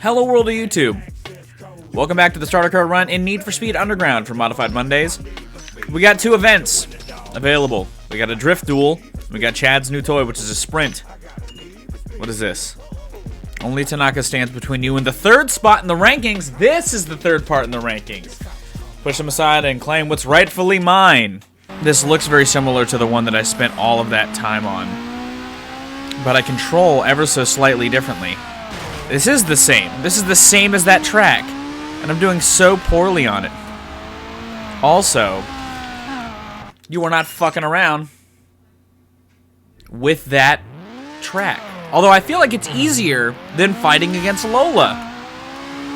Hello world of YouTube. Welcome back to the starter code run in Need for Speed Underground for Modified Mondays. We got 2 events available. We got a drift duel. We got Chad's new toy, which is a sprint. What is this? Only Tanaka stands between you and the 3rd spot in the rankings. This is the 3rd part in the rankings. Push him aside and claim what's rightfully mine. This looks very similar to the one that I spent all of that time on, but I control ever so slightly differently. This is the same. This is the same as that track, and I'm doing so poorly on it. Also, you are not fucking around with that track. Although I feel like it's easier than fighting against Lola.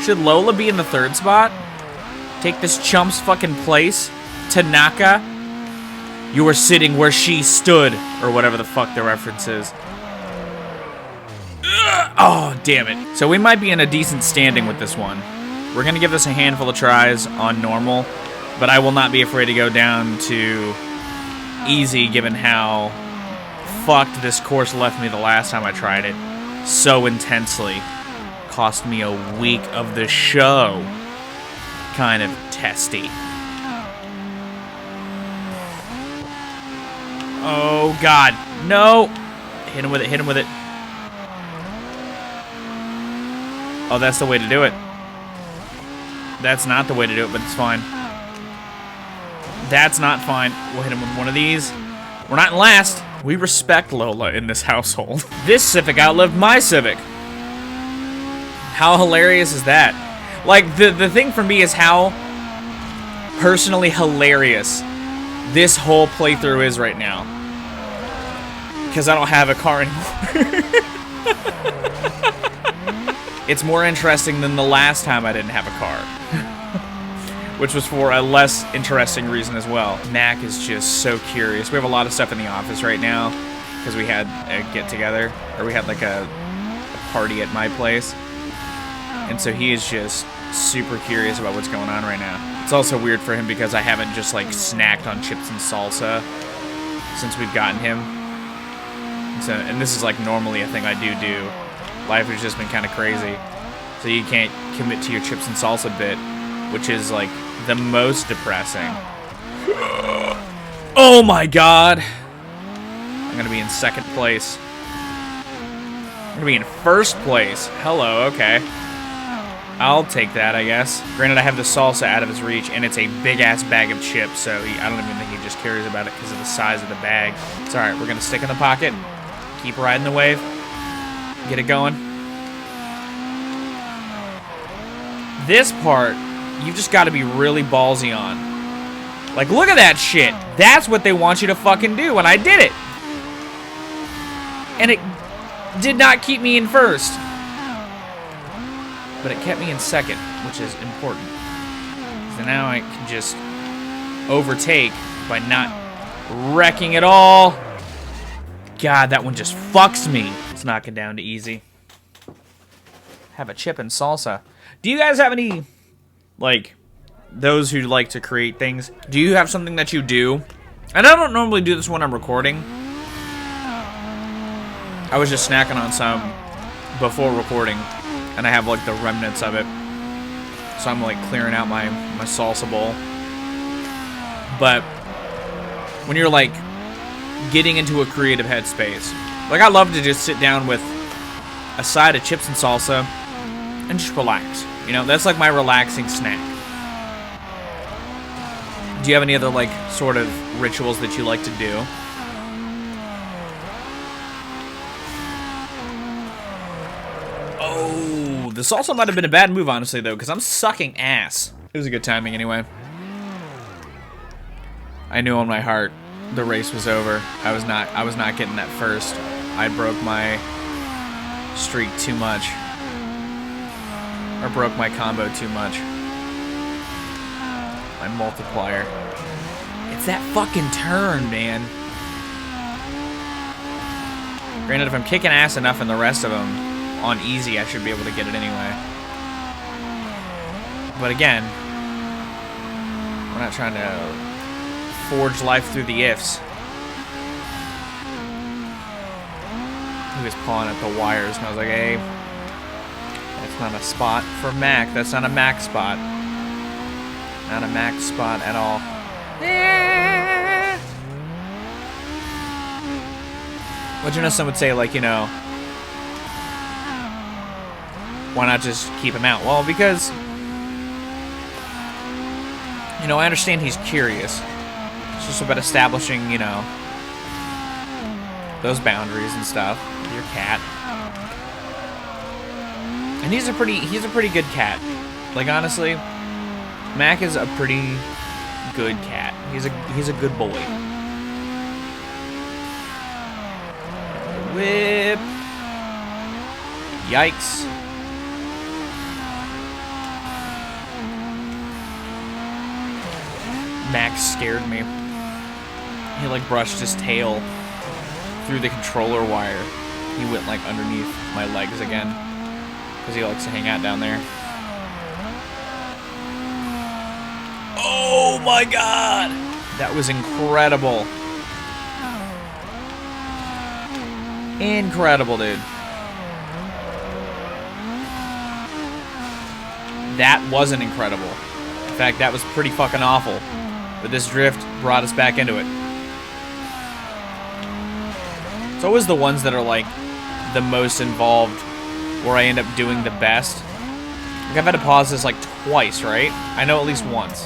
Should Lola be in the 3rd spot? Take this chump's fucking place? Tanaka? You were sitting where she stood, or whatever the fuck the reference is. Oh, damn it. So we might be in a decent standing with this one. We're gonna give this a handful of tries on normal, but I will not be afraid to go down to easy given how fucked this course left me the last time I tried it so intensely. Cost me a week of the show. Kind of testy. Oh god, no! Hit him with it, hit him with it. Oh, that's the way to do it. That's not the way to do it, but it's fine. That's not fine. We'll hit him with one of these. We're not in last. We respect Lola in this household. This Civic outlived my Civic. How hilarious is that? Like, the thing for me is how personally hilarious this whole playthrough is right now. Because I don't have a car anymore. It's more interesting than the last time I didn't have a car. Which was for a less interesting reason as well. Mac is just so curious. We have a lot of stuff in the office right now because we had a get-together, or we had like a party at my place. And so he is just super curious about what's going on right now. It's also weird for him because I haven't just like snacked on chips and salsa since we've gotten him. So, and this is like normally a thing I do. Life has just been kind of crazy. So you can't commit to your chips and salsa bit, which is like the most depressing. Oh my god! I'm gonna be in 2nd place. I'm gonna be in 1st place. Hello, okay. I'll take that, I guess. Granted, I have the salsa out of his reach, and it's a big-ass bag of chips, so I don't even think he just cares about it because of the size of the bag. It's alright, we're gonna stick in the pocket, keep riding the wave, get it going. This part, you've just got to be really ballsy on. Like, look at that shit. That's what they want you to fucking do, and I did it. And it did not keep me in 1st. But it kept me in 2nd, which is important. So now I can just overtake by not wrecking it all. God, that one just fucks me. Let's knock it down to easy. Have a chip and salsa. Do you guys have any, like, those who like to create things? Do you have something that you do? And I don't normally do this when I'm recording. I was just snacking on some before recording, and I have, like, the remnants of it. So I'm, like, clearing out my salsa bowl. But when you're, like, getting into a creative headspace, like, I love to just sit down with a side of chips and salsa and just relax. You know, that's like my relaxing snack. Do you have any other, like, sort of rituals that you like to do? Oh, the salsa might have been a bad move, honestly, though, because I'm sucking ass. It was a good timing, anyway. I knew in my heart the race was over. I was not getting that 1st. I broke my streak too much. Or broke my combo too much. My multiplier. It's that fucking turn, man. Granted, if I'm kicking ass enough in the rest of them on easy, I should be able to get it anyway. But again, we're not trying to forge life through the ifs. He was pawing at the wires, and I was like, hey, that's Not a spot for Mac. That's not a Mac spot. Not a Mac spot at all. But you know, some would say, like, you know, why not just keep him out? Well, because, you know, I understand he's curious. It's just about establishing, you know, those boundaries and stuff. Your cat. And he's a pretty good cat. Like, honestly, Mac is a pretty good cat. He's a good boy. Whip. Yikes. Max scared me. He like brushed his tail through the controller wire. He went like underneath my legs again, because he likes to hang out down there. Oh my god! That was incredible. Incredible, dude. That wasn't incredible. In fact, that was pretty fucking awful. But this drift brought us back into it. It's always the ones that are like the most involved where I end up doing the best. Like, I've had to pause this like twice, right? I know at least once.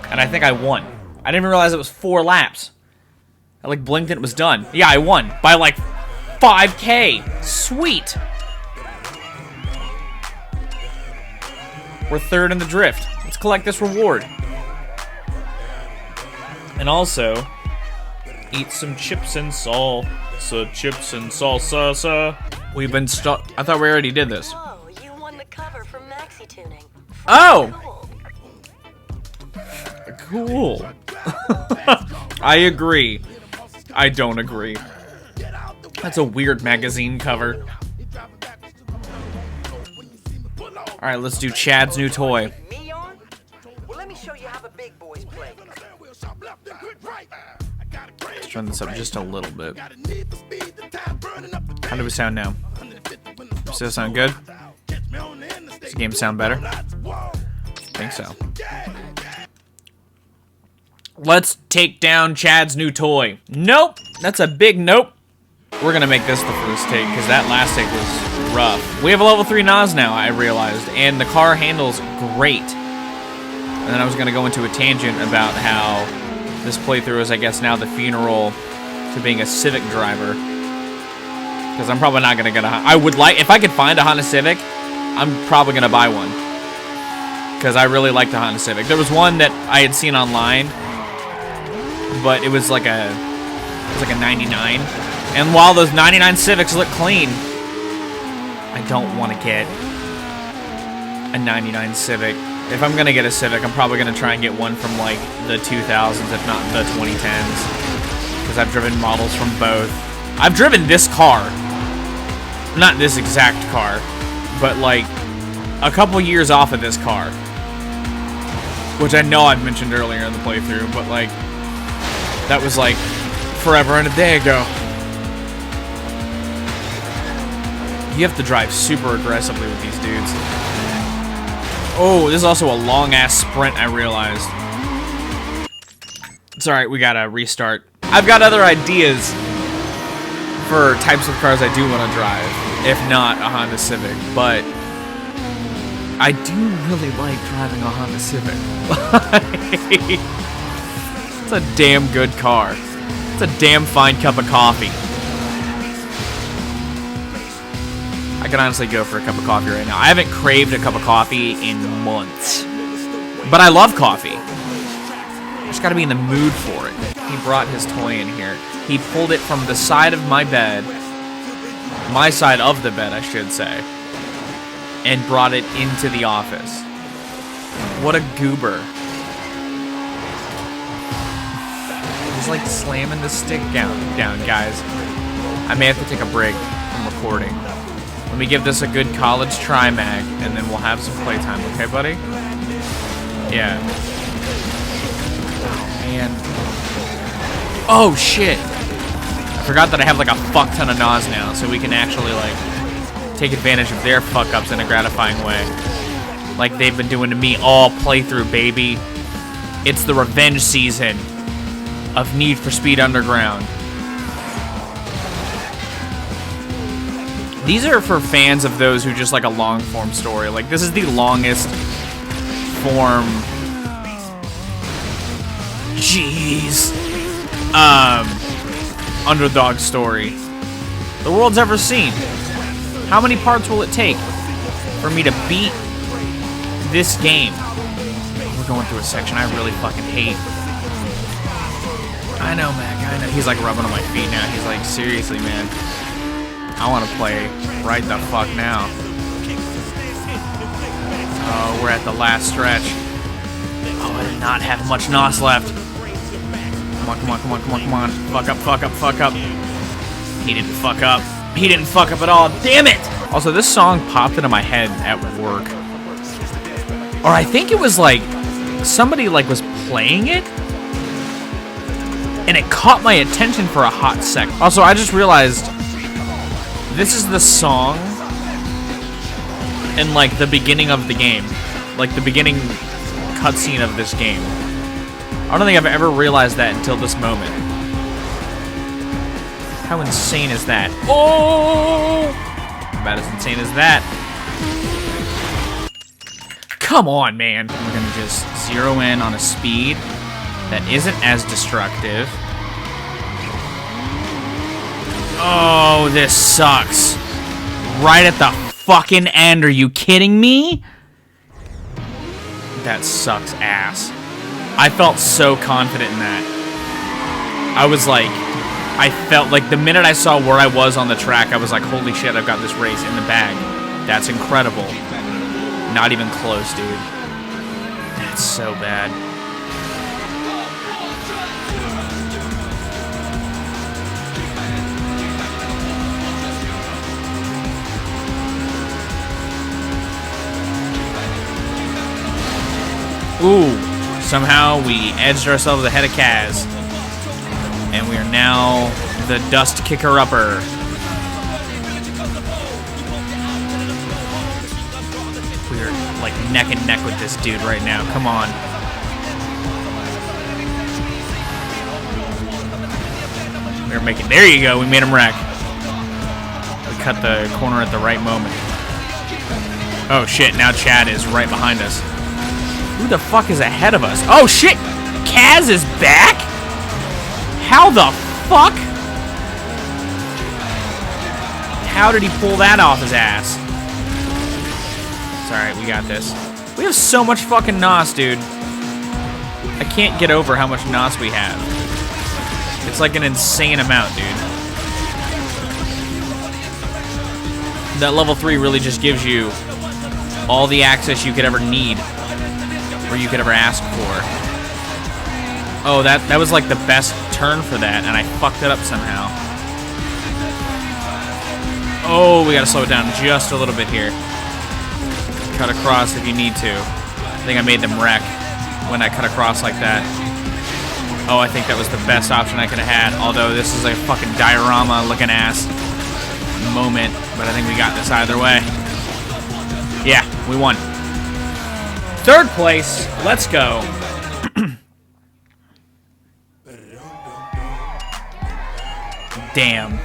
And I think I won. I didn't even realize it was 4 laps. I like blinked and it was done. Yeah, I won by like 5K. Sweet. We're 3rd in the drift. Let's collect this reward. And also, eat some chips and salsa, chips and salsa. We've been stuck. I thought we already did this. Whoa, you won the cover from Maxi Tuning. Oh! Cool. I agree. I don't agree. That's a weird magazine cover. Alright, let's do Chad's new toy. Me on? Well, let me show you how the big boys play. Let's turn this up just a little bit. How do we sound now? Does that sound good? Does the game sound better? I think so. Let's take down Chad's new toy. Nope! That's a big nope. We're gonna make this the first take, because that last take was rough. We have a level 3 Nas now, I realized, and the car handles great. And then I was gonna go into a tangent about how this playthrough is, I guess, now the funeral to being a Civic driver. Because I'm probably not gonna get a... I would like... If I could find a Honda Civic, I'm probably gonna buy one. Because I really like the Honda Civic. There was one that I had seen online, but it was like a 99. And while those 99 Civics look clean, I don't want to get a 99 Civic. If I'm gonna get a Civic, I'm probably gonna try and get one from like the 2000s, if not the 2010s, because I've driven models from both. I've driven this car, not this exact car, but like a couple years off of this car, which I know I've mentioned earlier in the playthrough, but like that was like forever and a day ago. You have to drive super aggressively with these dudes. Oh, this is also a long-ass sprint, I realized. It's alright, we gotta restart. I've got other ideas for types of cars I do want to drive, if not a Honda Civic, but I do really like driving a Honda Civic. It's a damn good car. It's a damn fine cup of coffee. I could honestly go for a cup of coffee right now. I haven't craved a cup of coffee in months. But I love coffee. I just gotta be in the mood for it. He brought his toy in here. He pulled it from the side of my bed, my side of the bed, I should say, and brought it into the office. What a goober. He's like slamming the stick down, guys. I may have to take a break from recording. Let me give this a good college try, Mag, and then we'll have some playtime, okay, buddy? Yeah. Oh, man. Oh, shit. I forgot that I have, like, a fuck ton of NOS now, so we can actually, like, take advantage of their fuck-ups in a gratifying way. Like they've been doing to me all playthrough, baby. It's the revenge season of Need for Speed Underground. These are for fans of those who just like a long-form story. Like, this is the longest form... Jeez. Underdog story the world's ever seen. How many parts will it take for me to beat this game? We're going through a section I really fucking hate. I know, Mac, I know. He's like rubbing on my feet now. He's like, seriously, man. I want to play right the fuck now. Oh, we're at the last stretch. Oh, I did not have much NOS left. Come on, come on, come on, come on, come on. Fuck up, fuck up, fuck up. He didn't fuck up. He didn't fuck up at all. Damn it! Also, this song popped into my head at work. Or I think it was like, somebody like was playing it. And it caught my attention for a hot sec. Also, I just realized this is the song in like the beginning of the game. Like the beginning cutscene of this game. I don't think I've ever realized that until this moment. How insane is that? Oh! About as insane as that. Come on, man. We're gonna just zero in on a speed that isn't as destructive. Oh, this sucks. Right at the fucking end. Are you kidding me? That sucks ass. I felt so confident in that. I was like, I felt like the minute I saw where I was on the track, I was like, holy shit, I've got this race in the bag. That's incredible. Not even close, dude. That's so bad. Ooh, somehow we edged ourselves ahead of Kaz. And we are now the dust kicker-upper. We're like neck and neck with this dude right now. Come on. We're making, there you go, we made him wreck. We cut the corner at the right moment. Oh shit, now Chad is right behind us. Who the fuck is ahead of us? Oh shit! Kaz is back? How the fuck? How did he pull that off his ass? It's alright, we got this. We have so much fucking NOS, dude. I can't get over how much NOS we have. It's like an insane amount, dude. That level 3 really just gives you all the access you could ever need. Or you could ever ask for. Oh, that was like the best turn for that, and I fucked it up somehow. Oh, we gotta slow it down just a little bit here. Cut across if you need to. I think I made them wreck when I cut across like that. Oh, I think that was the best option I could have had, although this is a fucking diorama looking ass moment, but I think we got this either way. Yeah, we won. Third place, let's go. Damn.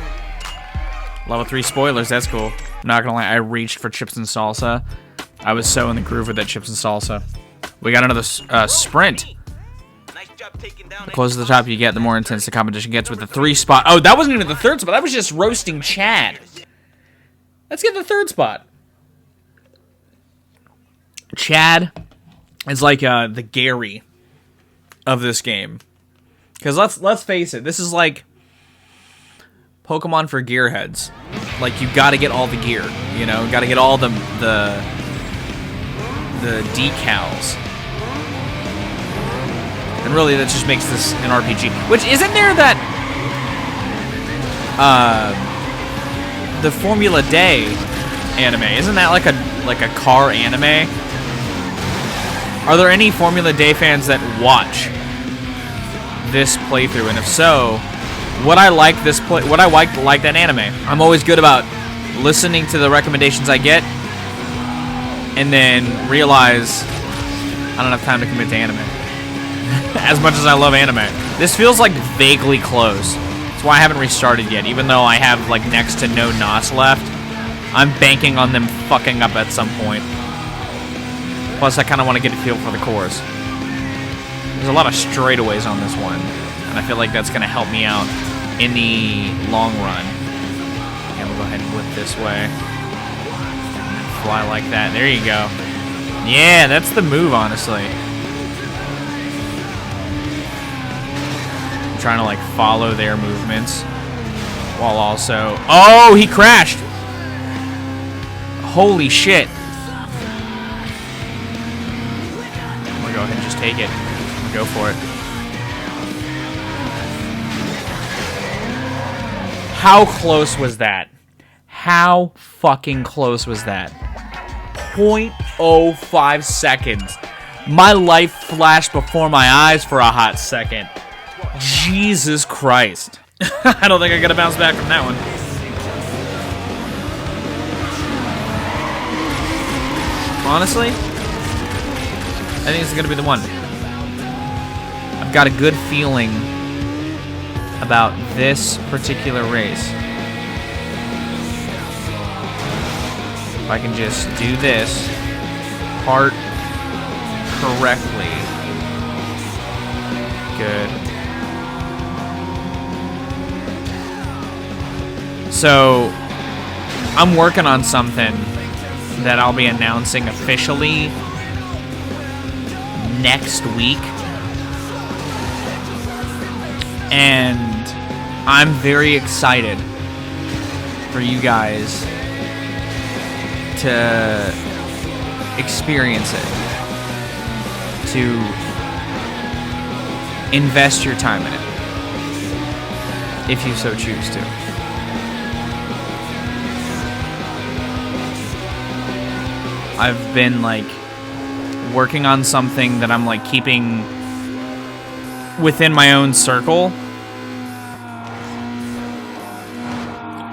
Level 3 spoilers, that's cool. I'm not gonna lie, I reached for chips and salsa. I was so in the groove with that chips and salsa. We got another sprint. The closer to the top you get, the more intense the competition gets with the 3 spot. Oh, that wasn't even the 3rd spot. That was just roasting Chad. Let's get the 3rd spot. Chad is like the Gary of this game. Because let's face it, this is like Pokemon for gearheads. Like, you gotta get all the gear, you know? Gotta get all the decals. And really, that just makes this an RPG. Which, isn't there that... the Formula Day anime, isn't that like a car anime? Are there any Formula Day fans that watch this playthrough? And if so, would I like this like that anime? I'm always good about listening to the recommendations I get, and then realize I don't have time to commit to anime. As much as I love anime. This feels like vaguely close. That's why I haven't restarted yet, even though I have like next to no NOS left. I'm banking on them fucking up at some point. Plus, I kind of want to get a feel for the course. There's a lot of straightaways on this one, and I feel like that's going to help me out in the long run. Okay, I'm going to go ahead and whip this way. Fly like that. There you go. Yeah, that's the move, honestly. I'm trying to, like, follow their movements while also... Oh, he crashed! Holy shit. I'm going to go ahead and just take it. Go for it. How close was that? How fucking close was that? 0.05 seconds. My life flashed before my eyes for a hot second. Jesus Christ. I don't think I gotta bounce back from that one. Honestly, I think this is gonna be the one. I've got a good feeling about this particular race. If I can just do this part correctly. Good. So, I'm working on something that I'll be announcing officially next week. And I'm very excited for you guys to experience it, to invest your time in it, if you so choose to. I've been, like, working on something that I'm, like, keeping within my own circle.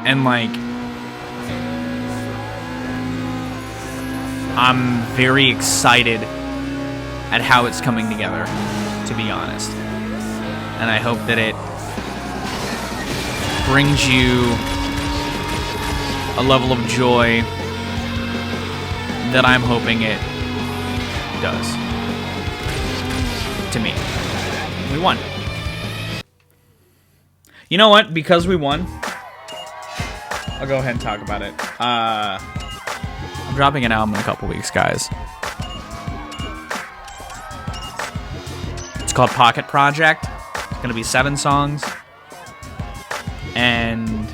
And, like, I'm very excited at how it's coming together, to be honest. And I hope that it brings you a level of joy that I'm hoping it does. To me. We won. You know what? Because we won, I'll go ahead and talk about it. I'm dropping an album in a couple weeks, guys. It's called Pocket Project. It's gonna be 7 songs. And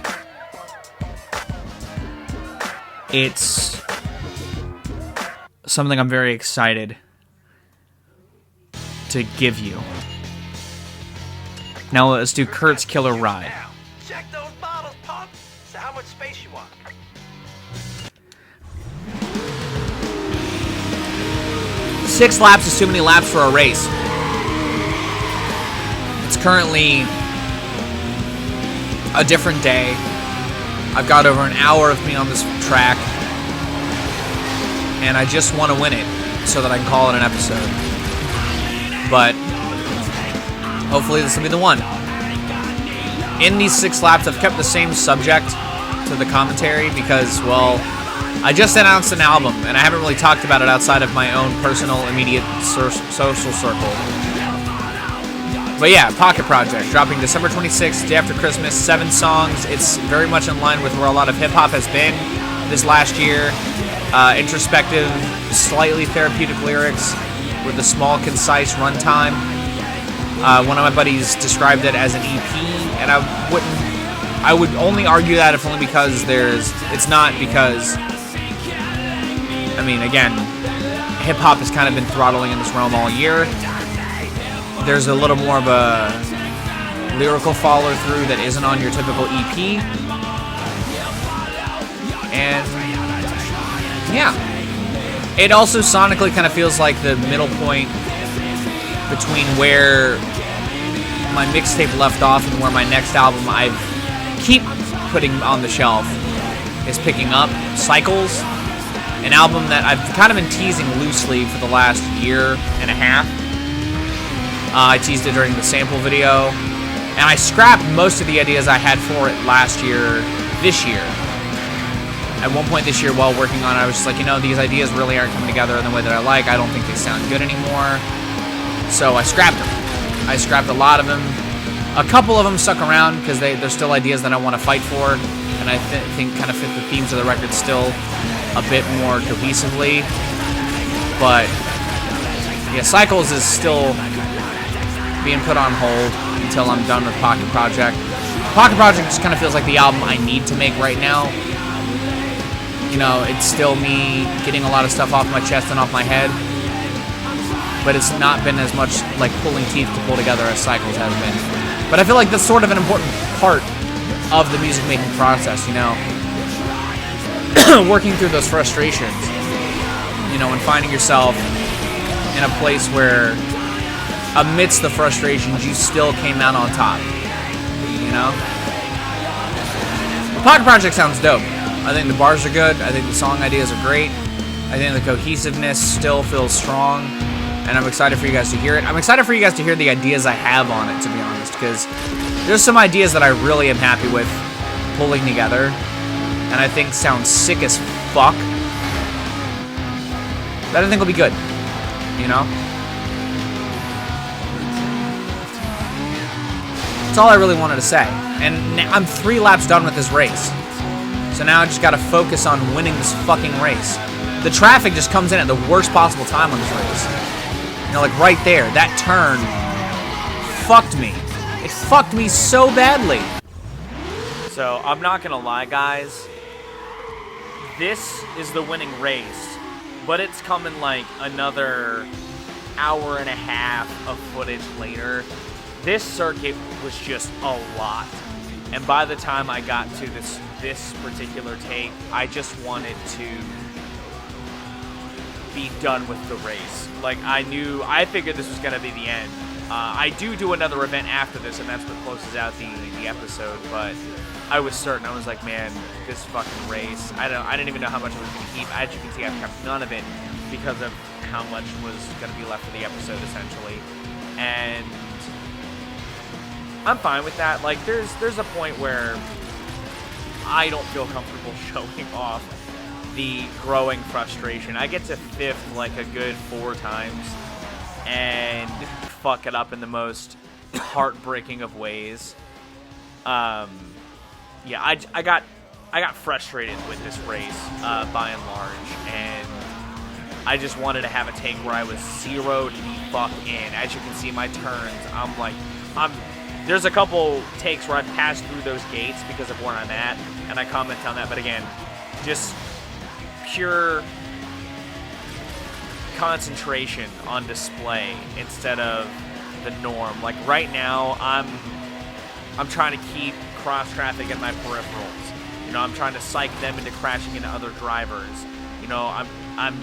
it's something I'm very excited to give you. Now let's do Kurt's Killer Ride. Check those bottles, punk. So how much space you want? Six laps is too many laps for a race. It's currently a different day. I've got over an hour of me on this track, and I just want to win it so that I can call it an episode. But hopefully this will be the one. In these 6 laps, I've kept the same subject to the commentary because, well, I just announced an album, and I haven't really talked about it outside of my own personal, immediate social circle. But yeah, Pocket Project, dropping December 26th, day after Christmas, 7 songs. It's very much in line with where a lot of hip-hop has been this last year. Introspective, slightly therapeutic lyrics with a small, concise runtime. One of my buddies described it as an EP, and I would only argue that if only because it's not because, I mean, again, hip-hop has kind of been throttling in this realm all year. There's a little more of a lyrical follow-through that isn't on your typical EP. And yeah, it also sonically kind of feels like the middle point between where my mixtape left off and where my next album I keep putting on the shelf is picking up. Cycles, an album that I've kind of been teasing loosely for the last year and a half. I teased it during the sample video, and I scrapped most of the ideas I had for it last year, this year. At one point this year while working on it, I was just like, you know, these ideas really aren't coming together in the way that I like. I don't think they sound good anymore. So I scrapped them. I scrapped a lot of them. A couple of them stuck around because they're still ideas that I want to fight for, and I think kind of fit the themes of the record still a bit more cohesively. But yeah, Cycles is still being put on hold until I'm done with Pocket Project. Pocket Project just kind of feels like the album I need to make right now. You know, it's still me getting a lot of stuff off my chest and off my head, but it's not been as much like pulling teeth to pull together as Cycles has been. But I feel like that's sort of an important part of the music making process, you know, working through those frustrations, you know, and finding yourself in a place where amidst the frustrations, you still came out on top, you know? The Pocket Project sounds dope. I think the bars are good. I think the song ideas are great. I think the cohesiveness still feels strong, and I'm excited for you guys to hear it. I'm excited for you guys to hear the ideas I have on it, to be honest, because there's some ideas that I really am happy with pulling together, and I think sound sick as fuck, that I think will be good, you know? That's all I really wanted to say. And now I'm 3 laps done with this race. So now I just gotta focus on winning this fucking race. The traffic just comes in at the worst possible time on this race. You know, like right there, that turn fucked me. It fucked me so badly. So I'm not gonna lie, guys. This is the winning race, but it's coming like another hour and a half of footage later. This circuit was just a lot, and by the time I got to this particular take, I just wanted to be done with the race. Like, I figured this was gonna be the end. I do another event after this, and that's what closes out the episode, but I was certain. I was like, man, this fucking race, I didn't even know how much I was gonna keep. As you can see, I've kept none of it because of how much was gonna be left for the episode, essentially. And I'm fine with that. Like, there's a point where I don't feel comfortable showing off the growing frustration. I get to 5th like a good 4 times and fuck it up in the most heartbreaking of ways. Yeah, I got frustrated with this race by and large, and I just wanted to have a take where I was zeroed the fuck in. As you can see, my turns, there's a couple takes where I've passed through those gates because of where I'm at, and I comment on that, but again, just pure concentration on display instead of the norm. Like right now, I'm trying to keep cross traffic in my peripherals. You know, I'm trying to psych them into crashing into other drivers. You know, I'm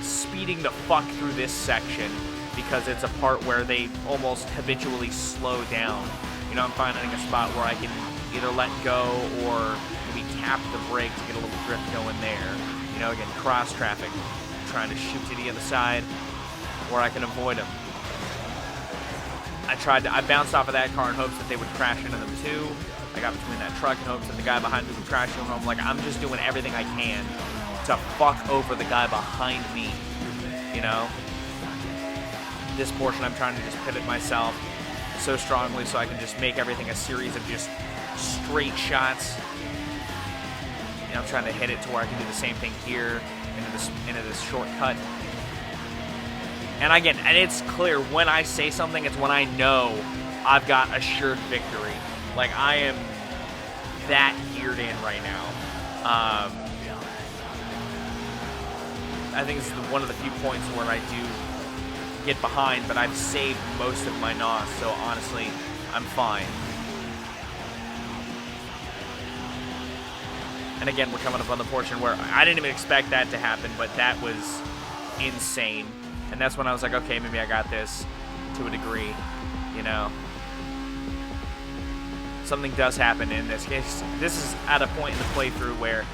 speeding the fuck through this section because it's a part where they almost habitually slow down. You know, I'm finding a spot where I can either let go or maybe tap the brake to get a little drift going there. You know, again, cross traffic, trying to shoot to the other side where I can avoid them. I bounced off of that car in hopes that they would crash into them too. I got between that truck in hopes that the guy behind me would crash into them. Like, I'm just doing everything I can to fuck over the guy behind me, you know? This portion I'm trying to just pivot myself so strongly so I can just make everything a series of just straight shots. You know, I'm trying to hit it to where I can do the same thing here into this shortcut. And again, and it's clear when I say something, it's when I know I've got assured victory. Like, I am that geared in right now. I think this is one of the few points where I do get behind, but I've saved most of my NOS, so honestly, I'm fine. And again, we're coming up on the portion where I didn't even expect that to happen, but that was insane. And that's when I was like, okay, maybe I got this to a degree, you know. something does happen in this case. This is at a point in the playthrough where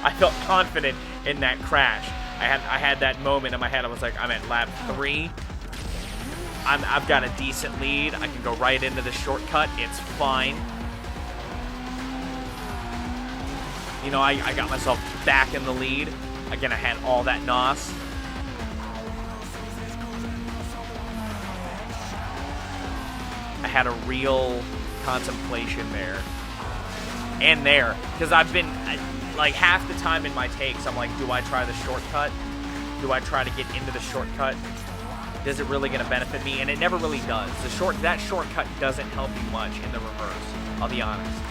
I felt confident in that crash. I had that moment in my head. I was like, I'm at lap 3. I've got a decent lead. I can go right into the shortcut. It's fine. You know, I got myself back in the lead. Again, I had all that NOS. I had a real contemplation there. And there. Because I've been, like, half the time in my takes, I'm like, do I try the shortcut? Do I try to get into the shortcut? Is it really going to benefit me? And it never really does. That shortcut doesn't help you much in the reverse. I'll be honest.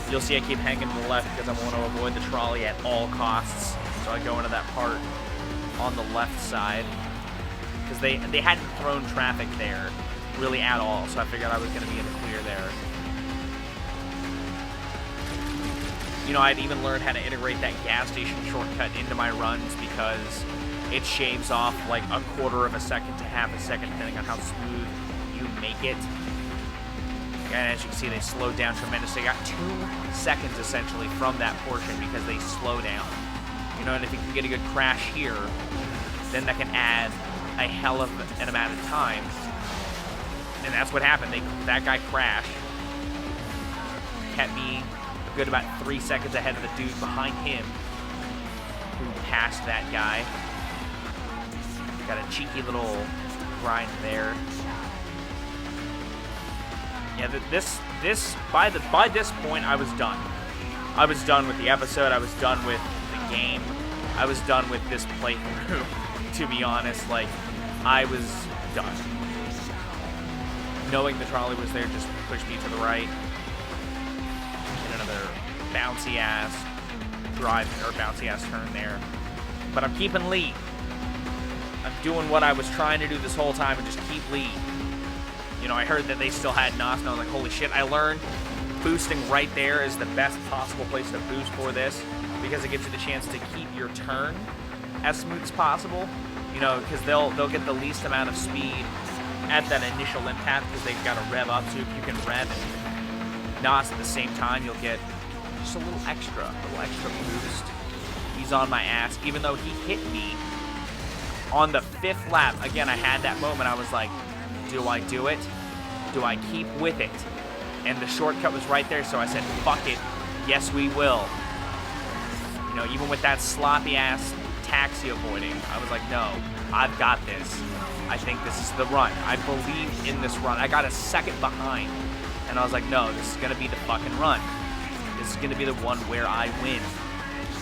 You'll see I keep hanging to the left because I want to avoid the trolley at all costs. So I go into that part on the left side. Because they hadn't thrown traffic there really at all. So I figured I was going to be in the clear there. You know, I'd even learned how to integrate that gas station shortcut into my runs because it shaves off like 1/4 of a second to half a second depending on how smooth you make it. And as you can see, they slowed down tremendously. They got 2 seconds essentially from that portion because they slow down. You know, and if you can get a good crash here, then that can add a hell of an amount of time. And that's what happened. That guy crashed. Kept me a good about 3 seconds ahead of the dude behind him who passed that guy. Got a cheeky little grind there. Yeah, by this point I was done. I was done with the episode. I was done with the game. I was done with this playthrough. To be honest, like, I was done. Knowing the trolley was there just pushed me to the right. And another bouncy ass drive or bouncy ass turn there. But I'm keeping lead. I'm doing what I was trying to do this whole time and just keep lead. You know, I heard that they still had NOS, and I was like, holy shit. I learned boosting right there is the best possible place to boost for this because it gives you the chance to keep your turn as smooth as possible. You know, because they'll get the least amount of speed at that initial impact because they've got to rev up. So if you can rev and NOS at the same time, you'll get just a little extra boost. He's on my ass, even though he hit me on the 5th lap. Again, I had that moment. I was like, do I do it? Do I keep with it? And the shortcut was right there, so I said, fuck it. Yes, we will. You know, even with that sloppy-ass taxi avoiding, I was like, no, I've got this. I think this is the run. I believe in this run. I got a second behind, and I was like, no, this is going to be the fucking run. This is going to be the one where I win,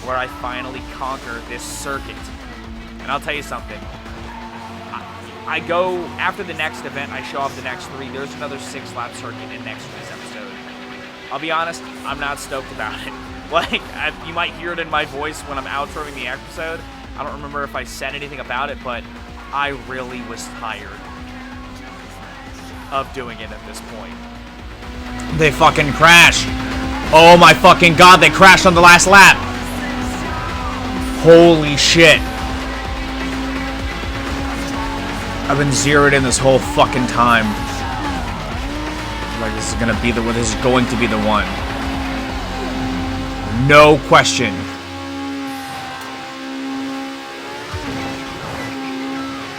where I finally conquer this circuit. And I'll tell you something. I go, after the next event, I show off the next 3. There's another 6-lap circuit in next week's episode. I'll be honest, I'm not stoked about it. Like, you might hear it in my voice when I'm outroing the episode. I don't remember if I said anything about it, but I really was tired of doing it at this point. They fucking crashed. Oh my fucking god, they crashed on the last lap. Holy shit. I've been zeroed in this whole fucking time. Like, this is going to be the one. No question.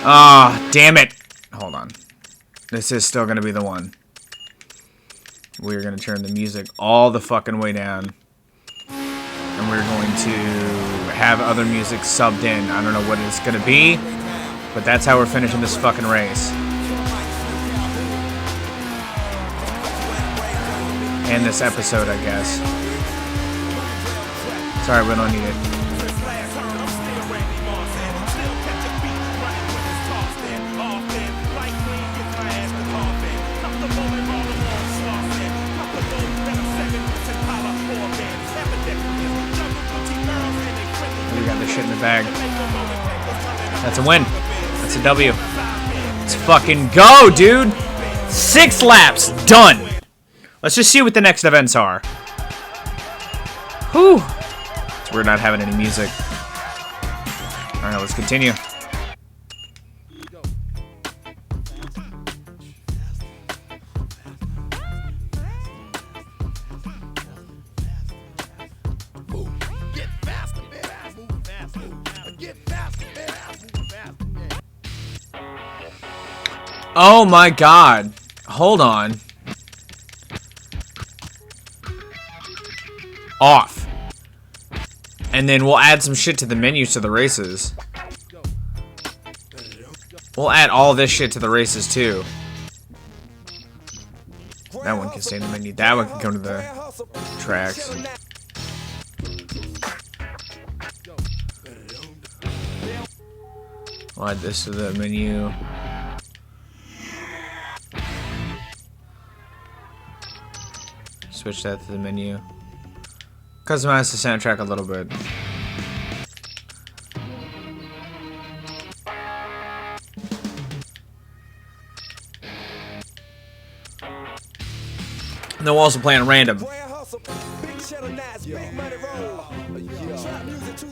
Ah, damn it. Hold on. This is still going to be the one. We're going to turn the music all the fucking way down. And we're going to have other music subbed in. I don't know what it's going to be. But that's how we're finishing this fucking race. And this episode, I guess. Sorry, we don't need it. We got this shit in the bag. That's a win. It's a W. Let's fucking go, dude. 6 laps. Done. Let's just see what the next events are. Whew. It's weird not having any music. Alright, let's continue. Oh my god. Hold on. Off. And then we'll add some shit to the menus to the races. We'll add all this shit to the races too. That one can stay in the menu. That one can come to the tracks. We'll add this to the menu. Switch that to the menu. Customize the soundtrack a little bit. And then we'll also play on random.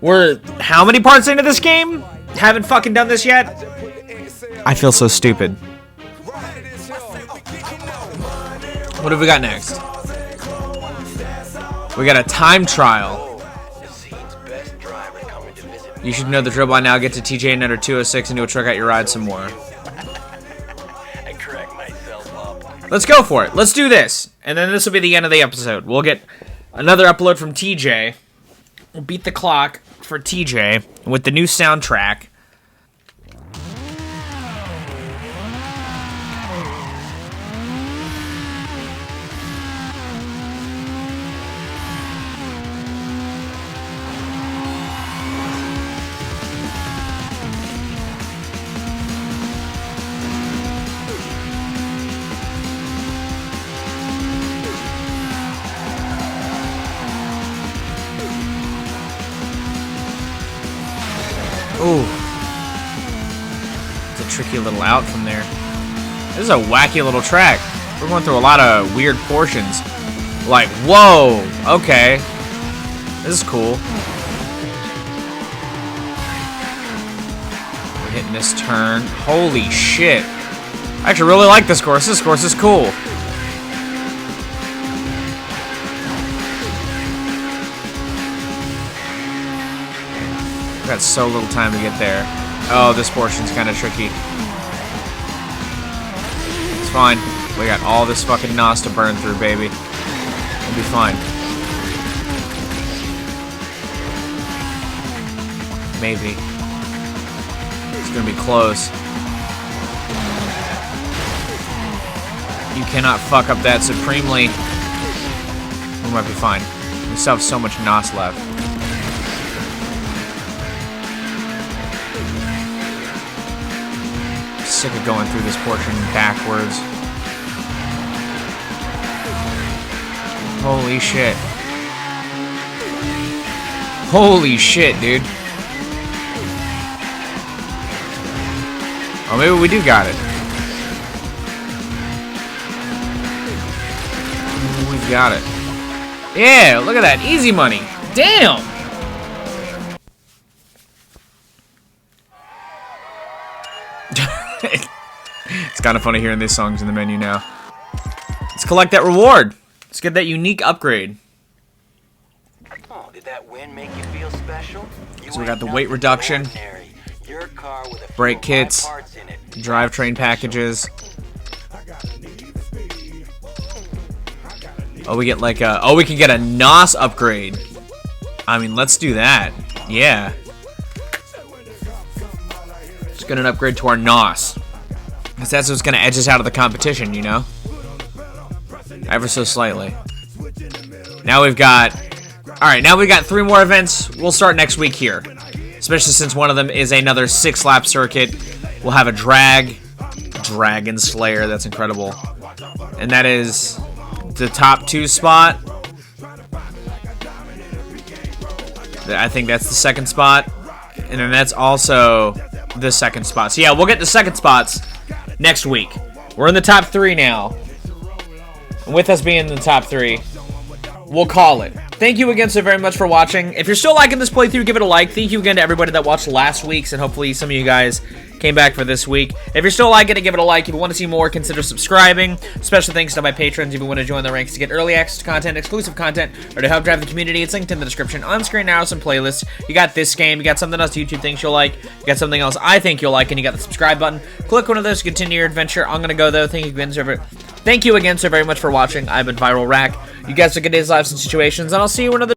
We're how many parts into this game? Haven't fucking done this yet? I feel so stupid. What have we got next? We got a time trial. You should know the drill by now. Get to TJ in under 206 and do a truck out your ride some more. Let's go for it. Let's do this. And then this will be the end of the episode. We'll get another upload from TJ. We'll beat the clock for TJ with the new soundtrack. Ooh. It's a tricky little out from there. This is a wacky little track. We're going through a lot of weird portions. Like, whoa, okay. This is cool. We're hitting this turn. Holy shit. I actually really like this course. This course is cool. Got so little time to get there. Oh, this portion's kind of tricky. It's fine. We got all this fucking NOS to burn through, baby. We'll be fine. Maybe. It's gonna be close. You cannot fuck up that supremely. We might be fine. We still have so much NOS left. Sick of going through this portion backwards. Holy shit. Holy shit, dude. Oh, maybe we do got it. We've got it. Yeah, look at that. Easy money. Damn! It's kind of funny hearing these songs in the menu now. Let's collect that reward. Let's get that unique upgrade. Oh, did that win make you feel special? So we got the weight reduction, brake kits, drivetrain packages. Oh, we get like a... Oh, we can get a NOS upgrade. I mean, let's do that. Yeah. Let's get an upgrade to our NOS. Because that's what's going to edge us out of the competition, you know? Ever so slightly. Now we've got... Alright, now we've got 3 more events. We'll start next week here. Especially since one of them is another 6-lap circuit. We'll have a Dragon Slayer. That's incredible. And that is the top 2 spot. I think that's the 2nd spot. And then that's also the 2nd spot. So yeah, we'll get the 2nd spots next week. We're in the top 3 now. And with us being in the top 3, we'll call it. Thank you again so very much for watching. If you're still liking this playthrough, give it a like. Thank you again to everybody that watched last week's, and hopefully some of you guys came back for this week. If you're still liking it, give it a like. If you want to see more, consider subscribing. Special thanks to my patrons. If you want to join the ranks to get early access to content, exclusive content, or to help drive the community, it's linked in the description. On screen now, some playlists. You got this game, you got something else YouTube thinks you'll like, you got something else I think you'll like, and you got the subscribe button. Click one of those to continue your adventure. I'm gonna go though. Thank you again so very much for watching. I've been Viral Rack. You guys have a good days, lives, and situations, and I'll see you in another